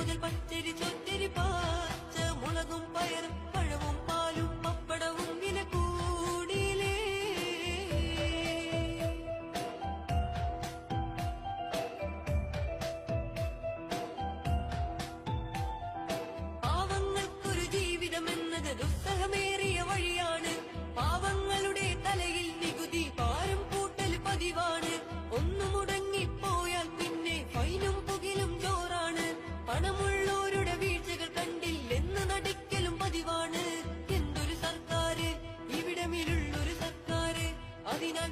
മുതൽ പച്ചരി ചൊറ്റരി പാച്ച മുളകും പയറും പഴവും പാലും പപ്പടവും വില കൂടിയിലേ. പാവങ്ങൾക്കൊരു ജീവിതമെന്നത് ദുസ്സഹമേറിയ വഴിയാണ്. പാവങ്ങളുടെ തലയിൽ നികുതി ഭാരം കൂട്ടൽ പതിവാണ്. ഒന്നു മുടങ്ങിപ്പോയാൽ പിന്നെ ഫൈനും പുകിലും ജോറാണ്. പണമുള്ളവരുടെ വീഴ്ചകൾ കണ്ടില്ലെന്ന് നടിക്കലും പതിവാണ്. എന്തൊരു സർക്കാര്, ഇവിടമിലുള്ളൊരു സർക്കാര്. അതിനാൽ